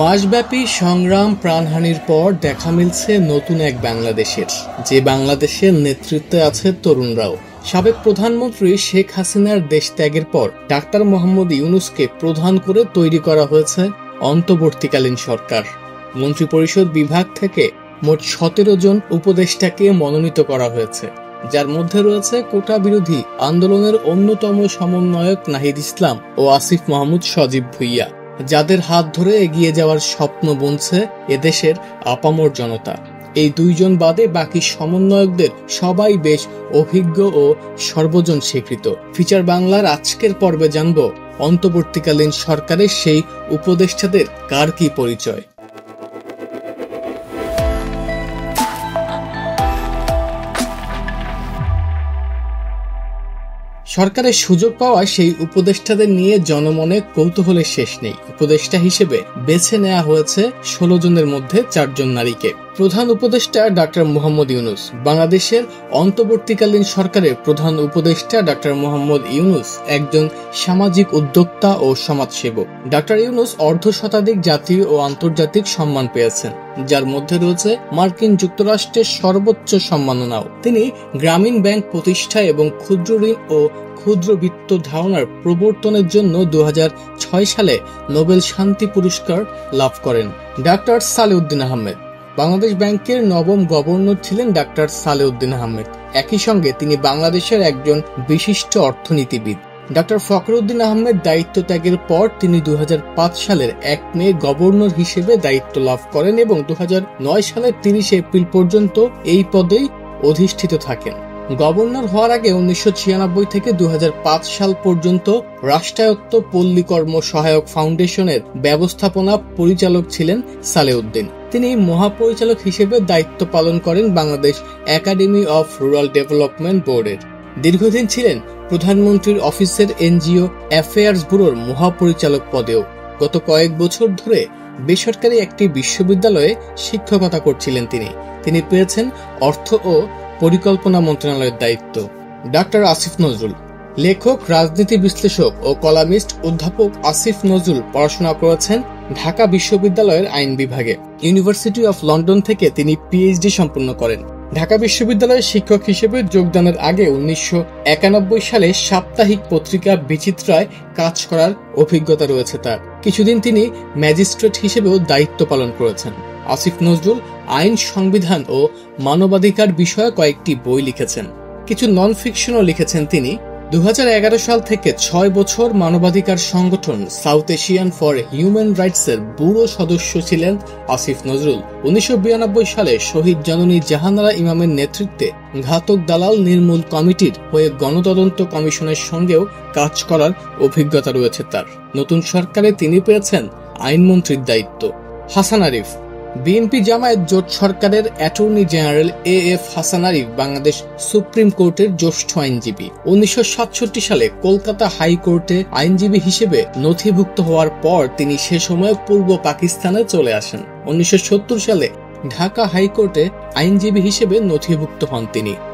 মাসব্যাপী সংগ্রাম প্রাণহানির পর দেখা মিলছে নতুন এক বাংলাদেশের, যে বাংলাদেশের নেতৃত্বে আছে তরুণরাও। সাবেক প্রধানমন্ত্রী শেখ হাসিনার দেশ ত্যাগের পর ডাক্তার মোহাম্মদ ইউনূসকে প্রধান করে তৈরি করা হয়েছে অন্তর্বর্তীকালীন সরকার। মন্ত্রিপরিষদ বিভাগ থেকে মোট 17 জন উপদেষ্টাকে মনোনীত করা হয়েছে, যার মধ্যে রয়েছে কোটা বিরোধী আন্দোলনের অন্যতম সমন্বয়ক নাহিদ ইসলাম ও আসিফ মাহমুদ সজীব ভুইয়া, যাদের হাত ধরে এগিয়ে যাওয়ার স্বপ্ন বুনছে এদেশের আপামর জনতা। এই দুইজন বাদে বাকি সমন্বয়কদের সবাই বেশ অভিজ্ঞ ও সর্বজন স্বীকৃত। ফিচার বাংলার আজকের পর্বে জানব অন্তর্বর্তীকালীন সরকারের সেই উপদেষ্টাদের কার কি পরিচয়। সরকারের সুযোগ পাওয়া সেই উপদেষ্টাদের নিয়ে জনমনে কৌতূহলের শেষ নেই। উপদেষ্টা হিসেবে বেছে নেওয়া হয়েছে 16 জনের মধ্যে 4 জন নারীকে। প্রধান উপদেষ্টা ডাক্তার মোহাম্মদ ইউনূস। বাংলাদেশের অন্তর্বর্তীকালীন সরকারের প্রধান উপদেষ্টা ডাক্তার মোহাম্মদ ইউনূস একজন সামাজিক উদ্যোক্তা ও সমাজসেবক। ডাক্তার ইউনূস অর্ধশতাধিক জাতীয় ও আন্তর্জাতিক সম্মান পেয়েছেন, যার মধ্যে রয়েছে মার্কিন যুক্তরাষ্ট্রের সর্বোচ্চ সম্মাননাও। তিনি গ্রামীণ ব্যাংক প্রতিষ্ঠা এবং ক্ষুদ্র ঋণ ও ক্ষুদ্রবিত্ত ধারণার প্রবর্তনের জন্য 2006 সালে নোবেল শান্তি পুরস্কার লাভ করেন। ডাক্তার সালেউদ্দিন আহমেদ। বাংলাদেশ ব্যাংকের নবম গভর্নর ছিলেন ডাক্তার সালেউদ্দিন আহমেদ। একই সঙ্গে তিনি বাংলাদেশের একজন বিশিষ্ট অর্থনীতিবিদ। ডাক্তার ফখরুদ্দিন আহমেদ দায়িত্ব ত্যাগের পর তিনি 2005 সালের 1 মে গভর্নর হিসেবে দায়িত্ব লাভ করেন এবং 2009 সালের 30 এপ্রিল পর্যন্ত এই পদেই অধিষ্ঠিত থাকেন। গভর্নর হওয়ার আগে 1996 থেকে 2005 সাল পর্যন্ত রাষ্ট্রায়ত্ত পল্লী কর্ম সহায়ক ফাউন্ডেশনের ব্যবস্থাপনা পরিচালক ছিলেন সালেউদ্দিন। তিনি মহাপরিচালক হিসেবে দায়িত্ব পালন করেন Bangladesh academy of rural development বোর্ডের। দীর্ঘদিন ছিলেন প্রধানমন্ত্রীর অফিসের এনজিও অ্যাফেয়ার্স ব্যুরোর মহাপরিচালক পদেও। গত কয়েক বছর ধরে বেসরকারি একটি বিশ্ববিদ্যালয়ে শিক্ষকতা করছিলেন তিনি পেয়েছেন অর্থ ও পরিকল্পনা মন্ত্রণালয়ের দায়িত্ব। ডাক্তার আসিফ নজরুল। লেখক, রাজনীতি বিশ্লেষক ও কলামিস্ট অধ্যাপক আসিফ নজরুল পড়াশোনা করেছেন ঢাকা বিশ্ববিদ্যালয়ের আইন বিভাগে। ইউনিভার্সিটি অফ লন্ডন থেকে তিনি পিএইচডি সম্পন্ন করেন। ঢাকা বিশ্ববিদ্যালয়ের শিক্ষক হিসেবে যোগদানের আগে 1991 সালে সাপ্তাহিক পত্রিকা বিচিত্রায় কাজ করার অভিজ্ঞতা রয়েছে তার। কিছুদিন তিনি ম্যাজিস্ট্রেট হিসেবেও দায়িত্ব পালন করেছেন। আসিফ নজরুল আইন, সংবিধান ও মানবাধিকার বিষয়ে কয়েকটি বই লিখেছেন। কিছু নন ফিকশনও লিখেছেন তিনি। 2011 সাল থেকে 6 বছর মানবাধিকার সংগঠন সাউথ এশিয়ান ফর হিউম্যান রাইটসের ব্যুরো সদস্য ছিলেন আসিফ নজরুল। 1992 সালে শহীদ জননী জাহানারা ইমামের নেতৃত্বে ঘাতক দালাল নির্মূল কমিটির হয়ে গণতদন্ত কমিশনের সঙ্গেও কাজ করার অভিজ্ঞতা রয়েছে তার। নতুন সরকারে তিনি পেয়েছেন আইনমন্ত্রীর দায়িত্ব। হাসান আরিফ। বিএনপি জামায়াত জোট সরকারের attorney general AF Hasan Arif Bangladesh supreme কোর্টের জ্যেষ্ঠ আইনজীবী। 1967 সালে কলকাতা হাইকোর্টে আইনজীবী হিসেবে নথিভুক্ত হওয়ার পর তিনি সে সময় পূর্ব পাকিস্তানে চলে আসেন। 1970 সালে ঢাকা হাইকোর্টে আইনজীবী হিসেবে নথিভুক্ত হন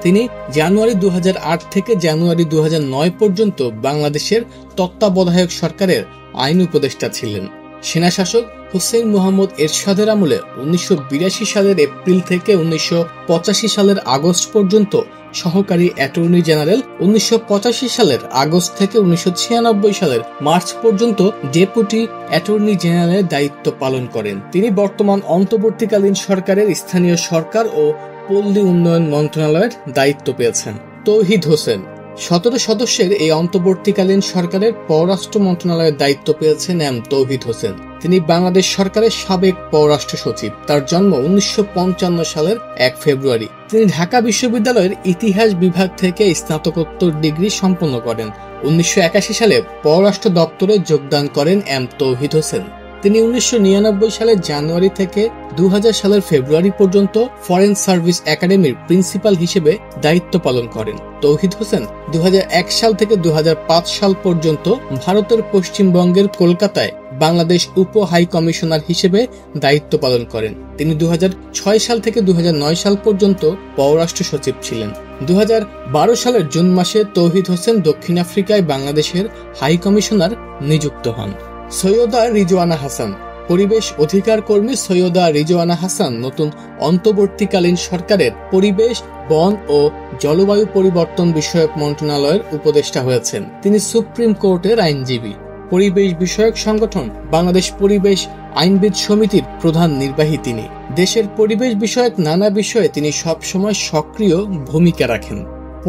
তিনি জানুয়ারি 2008 থেকে জানুয়ারি 2009 পর্যন্ত বাংলাদেশের তত্ত্বাবধায়ক সরকারের আইন উপদেষ্টা ছিলেন। সেনাশাসক হুসেইন মোহাম্মদ এরশাদের আমলে 1982 সালের এপ্রিল থেকে 1985 সালের আগস্ট পর্যন্ত সহকারী অ্যাটর্নি জেনারেল, 1985 সালের আগস্ট থেকে 1996 সালের মার্চ পর্যন্ত ডেপুটি অ্যাটর্নি জেনারেলের দায়িত্ব পালন করেন। তিনি বর্তমান অন্তর্বর্তীকালীন সরকারের স্থানীয় সরকার ও পল্লী উন্নয়ন মন্ত্রণালয়ের দায়িত্ব পেয়েছেন। তৌহিদ হোসেন। 17 সদস্যের এই অন্তর্বর্তীকালীন সরকারের পররাষ্ট্র মন্ত্রণালয়ের দায়িত্ব পেয়েছেন তৌহিদ হোসেন। তিনি বাংলাদেশ সরকারের সাবেক পররাষ্ট্র সচিব। তার জন্ম 1955 সালের 1 ফেব্রুয়ারি। তিনি ঢাকা বিশ্ববিদ্যালয়ের ইতিহাস বিভাগ থেকে স্নাতকোত্তর ডিগ্রি সম্পন্ন করেন। 1981 সালে পররাষ্ট্র দপ্তরে যোগদান করেন তৌহিদ হোসেন। তিনি 1999 সালের জানুয়ারি থেকে 2000 সালের ফেব্রুয়ারি পর্যন্ত ফরেন সার্ভিস একাডেমির প্রিন্সিপাল হিসেবে দায়িত্ব পালন করেন। তৌহিদ হোসেন 2001 সাল থেকে 2005 সাল পর্যন্ত ভারতের পশ্চিমবঙ্গের কলকাতায় বাংলাদেশ উপ হাই কমিশনার হিসেবে দায়িত্ব পালন করেন। তিনি 2006 সাল থেকে 2009 সাল পর্যন্ত পররাষ্ট্র সচিব ছিলেন। 2012 সালের জুন মাসে তৌহিদ হোসেন দক্ষিণ আফ্রিকায় বাংলাদেশের হাই কমিশনার নিযুক্ত হন। সৈয়দা রিজওয়ানা হাসান। পরিবেশ অধিকার কর্মী সৈয়দা রিজওয়ানা হাসান নতুন অন্তর্বর্তীকালীন সরকারের পরিবেশ, বন ও জলবায়ু পরিবর্তন বিষয়ক মন্ত্রণালয়ের উপদেষ্টা হয়েছেন। তিনি সুপ্রিম কোর্টের আইনজীবী। পরিবেশ বিষয়ক সংগঠন বাংলাদেশ পরিবেশ আইনবিদ সমিতির প্রধান নির্বাহী তিনি। দেশের পরিবেশ বিষয়ক নানা বিষয়ে তিনি সবসময় সক্রিয় ভূমিকা রাখেন।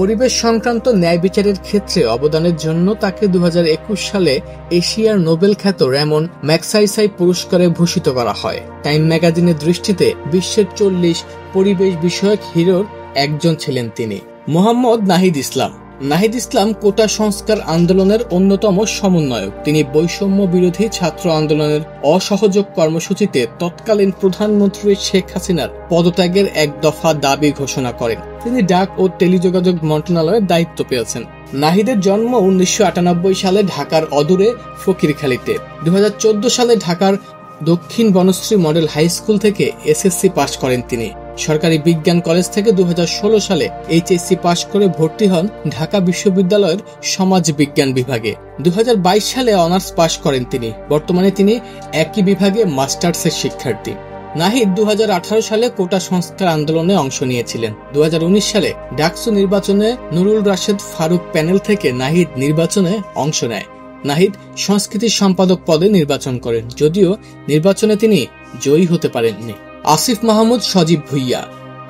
পরিবেশ সংক্রান্ত ন্যায় বিচারের ক্ষেত্রে অবদানের জন্য তাকে 2021 সালে এশিয়ার নোবেল খ্যাত র্যামন ম্যাগসাইসাই পুরস্কারে ভূষিত করা হয়। টাইম ম্যাগাজিনের দৃষ্টিতে বিশ্বের 40 পরিবেশ বিষয়ক হিরোর একজন ছিলেন তিনি। মোহাম্মদ নাহিদ ইসলাম। নাহিদ ইসলাম কোটা সংস্কার আন্দোলনের অন্যতম সমন্বয়ক। তিনি বৈষম্য বিরোধী ছাত্র আন্দোলনের অসহযোগ কর্মসূচিতে তৎকালীন প্রধানমন্ত্রী শেখ হাসিনার পদত্যাগের এক দফা দাবি ঘোষণা করেন। তিনি ডাক ও টেলিযোগাযোগ মন্ত্রণালয়ের দায়িত্ব পেয়েছেন। নাহিদের জন্ম 1998 সালে ঢাকার অদূরে ফকিরখালীতে। 2014 সালে ঢাকার দক্ষিণ বনশ্রী মডেল হাই স্কুল থেকে এসএসসি পাশ করেন তিনি। সরকারি বিজ্ঞান কলেজ থেকে 2016 সালে এইচএসসি পাশ করে ভর্তি হন ঢাকা বিশ্ববিদ্যালয়ের সমাজ বিজ্ঞান বিভাগে। 2022 সালে অনার্স পাশ করেন তিনি। বর্তমানে তিনি একই বিভাগে মাস্টার্সের শিক্ষার্থী। নাহিদ 2018 সালে কোটা সংস্কার আন্দোলনে অংশ নিয়েছিলেন। 2019 সালে ডাকসু নির্বাচনে নুরুল রাশেদ ফারুক প্যানেল থেকে নাহিদ নির্বাচনে অংশ নেয়। নাহিদ সংস্কৃতি সম্পাদক পদে নির্বাচন করেন, যদিও নির্বাচনে তিনি জয়ী হতে পারেননি। আসিফ মাহমুদ সজীব ভুইয়া।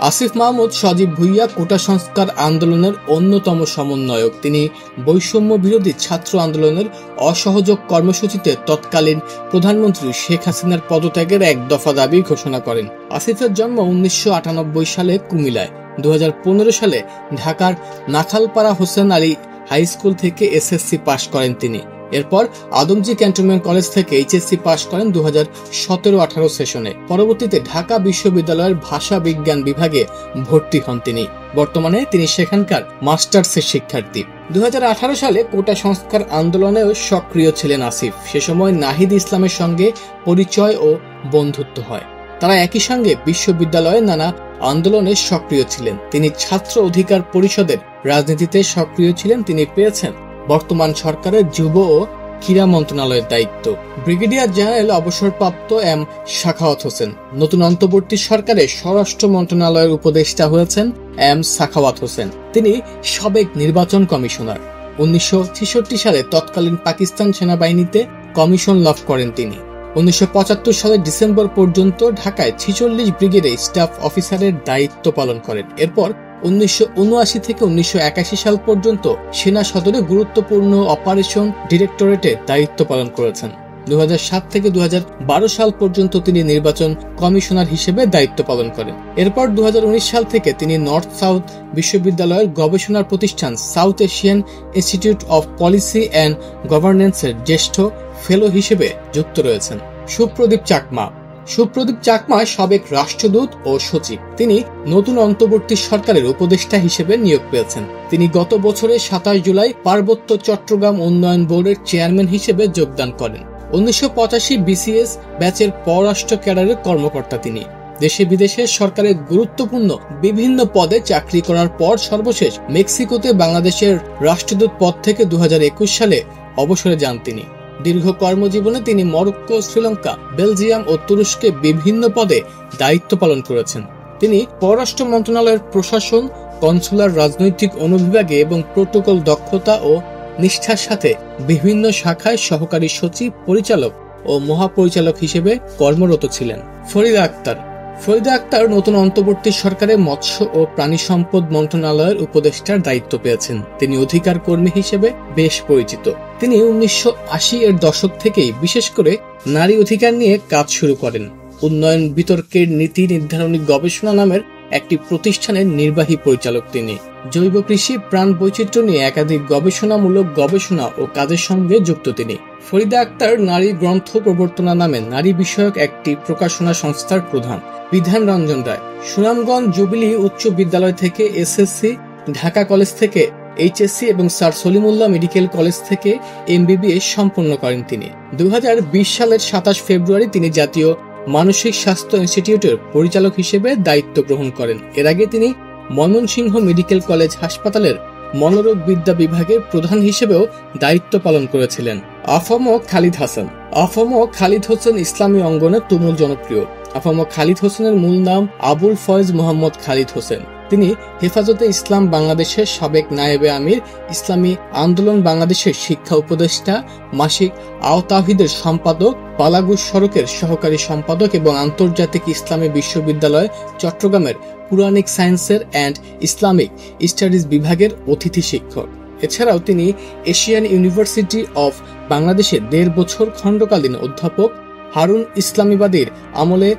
আসিফ মাহমুদ সজীব ভুইয়া কোটা সংস্কার আন্দোলনের অন্যতম সমন্বয়ক। তিনি বৈষম্য বিরোধী ছাত্র আন্দোলনের অসহযোগ কর্মসূচিতে তৎকালীন প্রধানমন্ত্রী শেখ হাসিনার পদত্যাগের এক দফা দাবি ঘোষণা করেন। আসিফের জন্ম 1998 সালে কুমিল্লায়। 2015 সালে ঢাকার নাখালপাড়া হোসেন আলী হাই স্কুল থেকে এসএসসি পাশ করেন তিনি। এরপর আদমজী ক্যান্টনমেন্ট কলেজ থেকে এইচএসসি পাশ করেন 2017-18 সেশনে। পরবর্তীতে ঢাকা বিশ্ববিদ্যালয়ের ভাষা বিজ্ঞান বিভাগে ভর্তি হন তিনি। বর্তমানে তিনি সেখানকার মাস্টার্সের শিক্ষার্থী। 2018 সালে কোটা সংস্কার আন্দোলনেও সক্রিয় ছিলেন আসিফ। সে সময় নাহিদ ইসলামের সঙ্গে পরিচয় ও বন্ধুত্ব হয়। তারা একই সঙ্গে বিশ্ববিদ্যালয়ে নানা আন্দোলনে সক্রিয় ছিলেন। তিনি ছাত্র অধিকার পরিষদের রাজনীতিতে সক্রিয় ছিলেন। তিনি পেয়েছেন বর্তমান সরকারের যুব ও ক্রীড়া মন্ত্রণালয়ের দায়িত্ব। ব্রিগেডিয়ার জেনারেল অবসরপ্রাপ্ত এম সাখাওয়াত হোসেন। নতুন অন্তর্বর্তী সরকারের স্বরাষ্ট্র মন্ত্রণালয়ের উপদেষ্টা হয়েছেন এম সাখাওয়াত হোসেন। তিনি সাবেক নির্বাচন কমিশনার। 1966 সালে তৎকালীন পাকিস্তান সেনাবাহিনীতে কমিশন লাভ করেন তিনি। 1975 সালের ডিসেম্বর পর্যন্ত ঢাকায় 46 ব্রিগেডে স্টাফ অফিসারের দায়িত্ব পালন করেন। এরপর 1979 থেকে 1981 সাল পর্যন্ত সেনা সদরে গুরুত্বপূর্ণ অপারেশন ডিরেক্টরেটে দায়িত্ব পালন করেছেন। 2007 থেকে 2012 সাল পর্যন্ত তিনি নির্বাচন কমিশনার হিসেবে দায়িত্ব পালন করেন। এরপর 2019 সাল থেকে তিনি নর্থ সাউথ বিশ্ববিদ্যালয়ের গবেষণা প্রতিষ্ঠান South Asian Institute of Policy and গভর্নেন্সের জ্যেষ্ঠ ফেলো হিসেবে যুক্ত রয়েছেন। সুপ্রদীপ চাকমা। সুপ্রদীপ চাকমা সাবেক রাষ্ট্রদূত ও সচিব। তিনি নতুন অন্তর্বর্তী সরকারের উপদেষ্টা হিসেবে নিয়োগ পেয়েছেন। তিনি গত বছরের 27 জুলাই পার্বত্য চট্টগ্রাম উন্নয়ন বোর্ডের চেয়ারম্যান হিসেবে যোগদান করেন। 1985 বিসিএস ব্যাচের পররাষ্ট্র ক্যাডারের কর্মকর্তা তিনি। দেশে বিদেশে সরকারের গুরুত্বপূর্ণ বিভিন্ন পদে চাকরি করার পর সর্বশেষ মেক্সিকোতে বাংলাদেশের রাষ্ট্রদূত পদ থেকে 2021 সালে অবসরে যান তিনি। দীর্ঘ কর্মজীবনে তিনি মরক্কো, শ্রীলঙ্কা, বেলজিয়াম ও তুরস্কে বিভিন্ন পদে দায়িত্ব পালন করেছেন। তিনি পররাষ্ট্র মন্ত্রণালয়ের প্রশাসন, কনসুলার, রাজনৈতিক অনুবিভাগে এবং প্রোটোকল দক্ষতা ও নিষ্ঠার সাথে বিভিন্ন শাখায় সহকারী সচিব, পরিচালক ও মহাপরিচালক হিসেবে কর্মরত ছিলেন। ফরিদা আক্তার। ফরিদা আক্তার নতুন অন্তর্বর্তী সরকারের মৎস্য ও প্রাণী সম্পদ মন্ত্রণালয়ের উপদেষ্টার দায়িত্ব পেয়েছেন। তিনি অধিকার কর্মী হিসেবে বেশ পরিচিত। তিনি 1980 এর দশক থেকেই বিশেষ করে নারী অধিকার নিয়ে কাজ শুরু করেন। উন্নয়ন বিতর্কের নীতি নির্ধারণী গবেষণা নামের একটি প্রতিষ্ঠানের নির্বাহী পরিচালক তিনি। জৈব কৃষি, প্রাণ বৈচিত্র্য নিয়ে একাধিক গবেষণামূলক গবেষণা ও কাজের সঙ্গে যুক্ত তিনি। ফরিদা আক্তার নারী গ্রন্থ প্রবর্তনা নামে নারী বিষয়ক একটি প্রকাশনা সংস্থার প্রধান। বিধান রঞ্জন রায়। সুনামগঞ্জ জুবিলি উচ্চ বিদ্যালয় থেকে এসএসসি, ঢাকা কলেজ থেকে এইচএসসি এবং স্যার সলিমুল্লাহ মেডিকেল কলেজ থেকে এমবিবিএস সম্পন্ন করেন তিনি। 2020 সালের 27 ফেব্রুয়ারি তিনি জাতীয় মানসিক স্বাস্থ্য ইনস্টিটিউটের পরিচালক হিসেবে দায়িত্ব গ্রহণ করেন। এর আগে তিনি ময়মনসিংহ মেডিকেল কলেজ হাসপাতালের মনোরোগ বিদ্যা বিভাগের প্রধান হিসেবেও দায়িত্ব পালন করেছিলেন। আফম খালিদ হাসান। আফম খালিদ হোসেন ইসলামী অঙ্গনে তুমুল জনপ্রিয়। আফম খালিদ হোসেনের মূল নাম আবুল ফয়েজ মোহাম্মদ খালিদ হোসেন। তিনি হেফাজতে ইসলাম বাংলাদেশের সাবেক নায়েবে আমির, ইসলামী আন্দোলন বাংলাদেশের শিক্ষা উপদেষ্টা, মাসিক আও তাওহীদের সম্পাদক, বালাগুজ সড়কের সহকারী সম্পাদক এবং আন্তর্জাতিক ইসলামী বিশ্ববিদ্যালয় চট্টগ্রামের কুরআনিক সায়েন্সের অ্যান্ড ইসলামিক স্টাডিজ বিভাগের অতিথি শিক্ষক। এছাড়াও তিনি এশিয়ান ইউনিভার্সিটি অফ বাংলাদেশে 1.5 বছর খণ্ডকালীন অধ্যাপক, হারুন ইসলামীবাদীর আমলে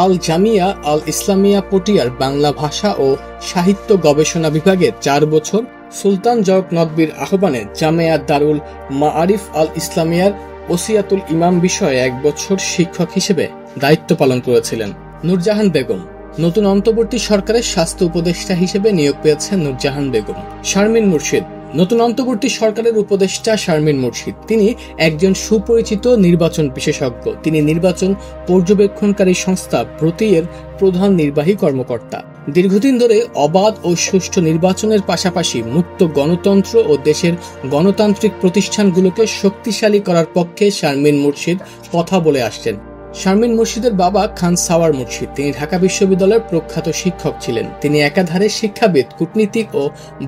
আল জামিয়া আল ইসলামিয়া পটিয়ার বাংলা ভাষা ও সাহিত্য গবেষণা বিভাগে 4 বছর, সুলতান জর্গ নদভীর আহ্বানে জামেয়া দারুল মাআরিফ আল ইসলামিয়ার ওসিয়াতুল ইমাম বিষয়ে 1 বছর শিক্ষক হিসেবে দায়িত্ব পালন করেছিলেন। নূরজাহান বেগম। নতুন অন্তর্বর্তী সরকারের স্বাস্থ্য উপদেষ্টা হিসেবে নিয়োগ পেয়েছেন নূরজাহান বেগম। শারমিন মুর্শিদ। নতুন অন্তর্বর্তী সরকারের উপদেষ্টা শারমিন মুর্শিদ। তিনি একজন সুপরিচিত নির্বাচন বিশেষজ্ঞ। তিনি নির্বাচন পর্যবেক্ষণকারী সংস্থা প্রতিএর প্রধান নির্বাহী কর্মকর্তা। দীর্ঘদিন ধরে অবাধ ও সুষ্ঠু নির্বাচনের পাশাপাশি মুক্ত গণতন্ত্র ও দেশের গণতান্ত্রিক প্রতিষ্ঠানগুলোকে শক্তিশালী করার পক্ষে শারমিন মুর্শিদ কথা বলে আসছেন। শারমিন মুর্শিদের বাবা খান সাওয়ার মুর্শিদ। তিনি ঢাকা বিশ্ববিদ্যালয়ের প্রখ্যাত শিক্ষক ছিলেন। তিনি একাধারে শিক্ষাবিদ, কূটনীতিক ও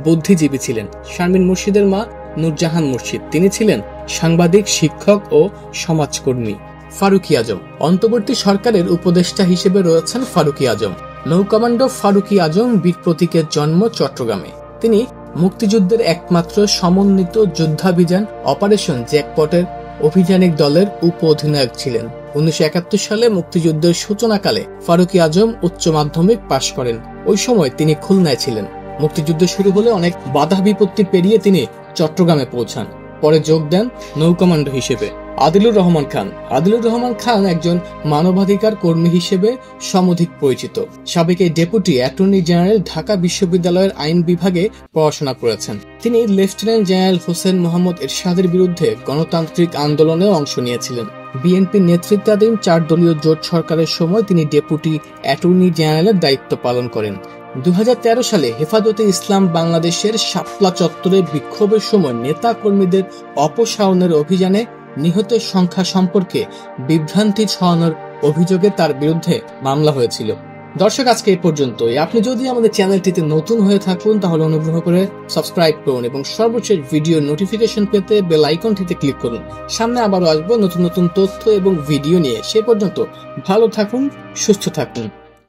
বুদ্ধিজীবী ছিলেন। শারমিন মুর্শিদের মা নূরজাহান মুর্শিদ। তিনি ছিলেন সাংবাদিক, শিক্ষক ও সমাজকর্মী। ফারুকী আজম। অন্তর্বর্তী সরকারের উপদেষ্টা হিসেবে রয়েছেন ফারুকী আজম। নৌকমান্ডো ফারুকী আজম বীর প্রতীকের জন্ম চট্টগ্রামে। তিনি মুক্তিযুদ্ধের একমাত্র সমন্বিত যুদ্ধাভিযান অপারেশন জ্যাকপটের অভিযানিক দলের উপ অধিনায়ক ছিলেন। 1971 সালে মুক্তিযুদ্ধের সূচনাকালে ফারুকী আজম উচ্চ মাধ্যমিক পাশ করেন। ওই সময় তিনি খুলনায় ছিলেন। মুক্তিযুদ্ধ শুরু হলে অনেক বাধা বিপত্তি পেরিয়ে তিনি চট্টগ্রামে পৌঁছান। পরে যোগ দেন নৌকমান্ডো হিসেবে। আদিলুর রহমান খান। আদিলুর রহমান খান একজন মানবাধিকার কর্মী হিসেবে সমধিক পরিচিত। সাবেক ডেপুটি অ্যাটর্নি জেনারেল, ঢাকা বিশ্ববিদ্যালয়ের আইন বিভাগে পড়াশোনা করেছেন। তিনি লেফটেন্যান্ট জেনারেল হোসেন মোহাম্মদ এরশাদের বিরুদ্ধে গণতান্ত্রিক আন্দোলনে অংশ নিয়েছিলেন। বিএনপি নেতৃত্বাধীন 4 দলীয় জোট সরকারের সময় তিনি ডেপুটি অ্যাটর্নি জেনারেলের দায়িত্ব পালন করেন। 2013 সালে হেফাজতে ইসলাম বাংলাদেশের শাপলা চত্বরে বিক্ষোভের সময় নেতা কর্মীদের অপসারণের অভিযানে নিহতের সংখ্যা সম্পর্কে বিভ্রান্তি ছড়ানোর অভিযোগে তার বিরুদ্ধে মামলা হয়েছিল। দর্শক, আজকে এই পর্যন্তই। আপনি যদি আমাদের চ্যানেলটিতে নতুন হয়ে থাকুন তাহলে অনুগ্রহ করে সাবস্ক্রাইব করুন এবং সর্বশেষ ভিডিও নোটিফিকেশন পেতে বেল আইকনটিতে ক্লিক করুন। সামনে আবারও আসবো নতুন নতুন তথ্য এবং ভিডিও নিয়ে। সে পর্যন্ত ভালো থাকুন, সুস্থ থাকুন।